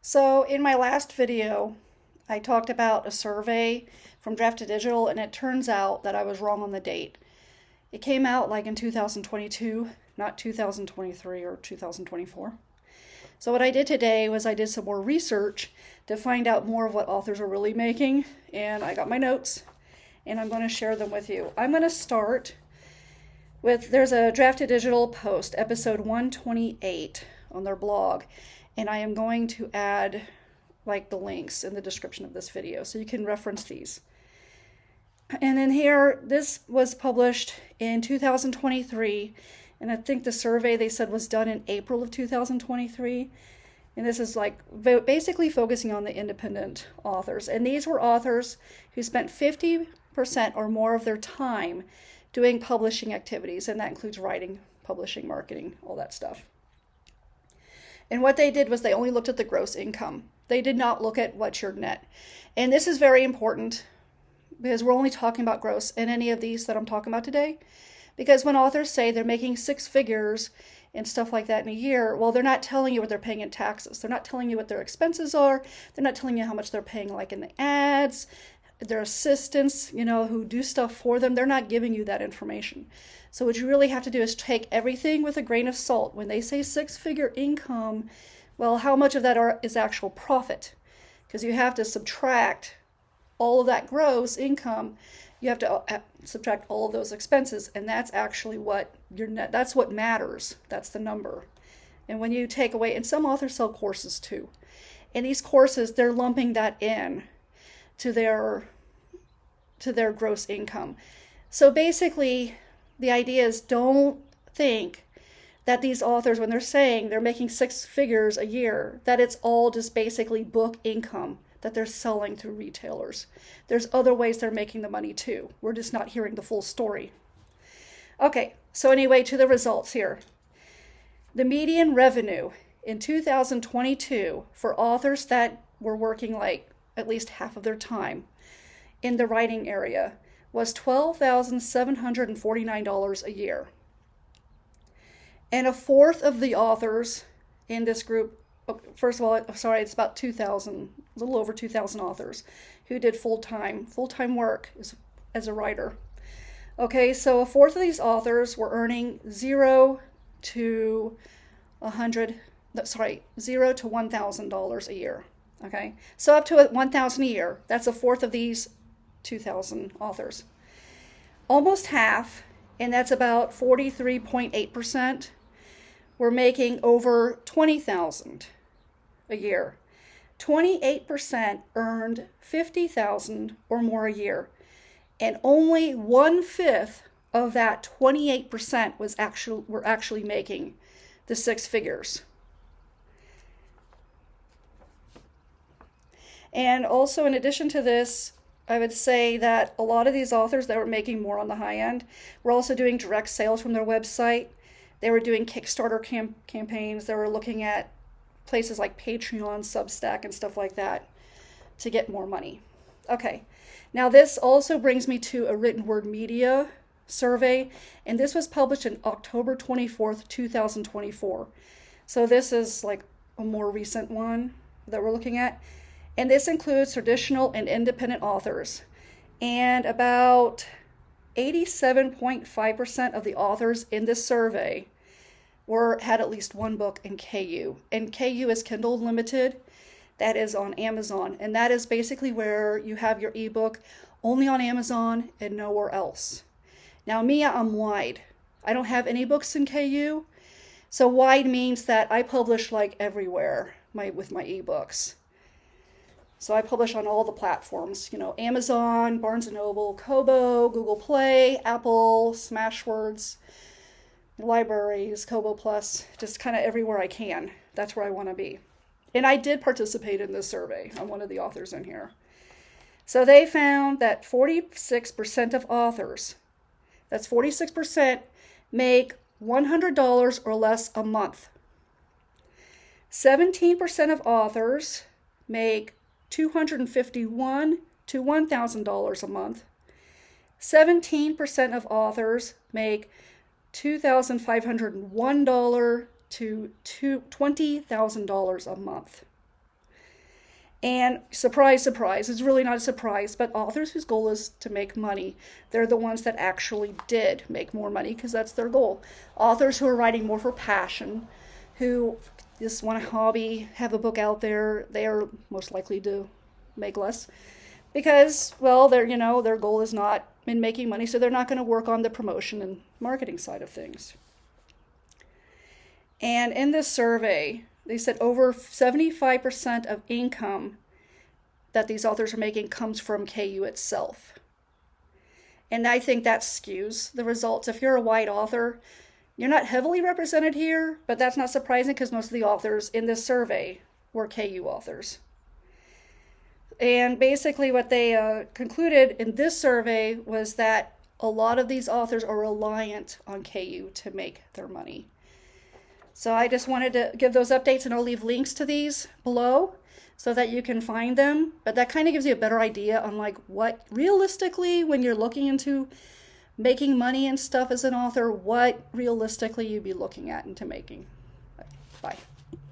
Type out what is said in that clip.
So in my last video, I talked about a survey from Draft to Digital, and it turns out that I was wrong on the date. It came out like in 2022, not 2023 or 2024. So what I did today was I did some more research to find out more of what authors are really making, and I got my notes, and I'm going to share them with you. I'm going to start with, there's a Draft to Digital post, episode 128 on their blog, and I am going to add like the links in the description of this video so you can reference these. And then here, this was published in 2023, and I think the survey they said was done in April of 2023. And this is like basically focusing on the independent authors. And these were authors who spent 50% or more of their time doing publishing activities, and that includes writing, publishing, marketing, all that stuff. And what they did was they only looked at the gross income. They did not look at what's your net. And this is very important because we're only talking about gross in any of these that I'm talking about today. Because when authors say they're making six figures and stuff like that in a year, well, they're not telling you what they're paying in taxes. They're not telling you what their expenses are. They're not telling you how much they're paying like in the ads, their assistants, who do stuff for them. They're not giving you that information. So what you really have to do is take everything with a grain of salt. When they say six-figure income, well, how much of that is actual profit? Because you have to subtract all of that gross income. You have to subtract all of those expenses, and that's actually what your net, that's what matters. That's the number. And when you take away, and some authors sell courses too. And these courses, they're lumping that in to their gross income. So basically, the idea is don't think that these authors, when they're saying they're making six figures a year, that it's all just basically book income that they're selling through retailers. There's other ways they're making the money too. We're just not hearing the full story. Okay, so anyway, to the results here. The median revenue in 2022 for authors that were working like at least half of their time in the writing area was $12,749 a year. And a fourth of the authors in this group, first of all, sorry, it's about 2,000, a little over 2,000 authors who did full-time work as a writer. Okay, so a fourth of these authors were earning $0 to $1,000 a year. Okay, so up to $1,000 a year. That's a fourth of these 2,000 authors. Almost half, and that's about 43.8%, were making over $20,000 a year. 28% earned $50,000 or more a year, and only 1/5 of that 28% were actually making the six figures. And also, in addition to this, I would say that a lot of these authors that were making more on the high end were also doing direct sales from their website. They were doing Kickstarter campaigns. They were looking at places like Patreon, Substack, and stuff like that to get more money. Okay, now this also brings me to a written word media survey, and this was published in October 24th, 2024. So this is like a more recent one that we're looking at. And this includes traditional and independent authors. And about 87.5% of the authors in this survey had at least one book in KU. And KU is Kindle Unlimited. That is on Amazon. And that is basically where you have your ebook only on Amazon and nowhere else. Now me, I'm wide. I don't have any books in KU. So wide means that I publish like everywhere with my ebooks. So I publish on all the platforms, Amazon, Barnes & Noble, Kobo, Google Play, Apple, Smashwords, libraries, Kobo Plus, just kind of everywhere I can. That's where I want to be. And I did participate in this survey. I'm one of the authors in here. So they found that 46% of authors, that's 46%, make $100 or less a month. 17% of authors make $251 to $1,000 a month. 17% of authors make $2,501 to $20,000 a month. And surprise, surprise, it's really not a surprise, but authors whose goal is to make money, they're the ones that actually did make more money because that's their goal. Authors who are writing more for passion, who just want a hobby, have a book out there, they are most likely to make less because, well, their goal is not in making money, so they're not going to work on the promotion and marketing side of things. And in this survey, they said over 75% of income that these authors are making comes from KU itself. And I think that skews the results. If you're a white author, you're not heavily represented here, but that's not surprising because most of the authors in this survey were KU authors. And basically what they concluded in this survey was that a lot of these authors are reliant on KU to make their money. So I just wanted to give those updates, and I'll leave links to these below so that you can find them. But that kind of gives you a better idea on like what realistically, when you're looking into making money and stuff as an author, what realistically you'd be looking at into making. Bye.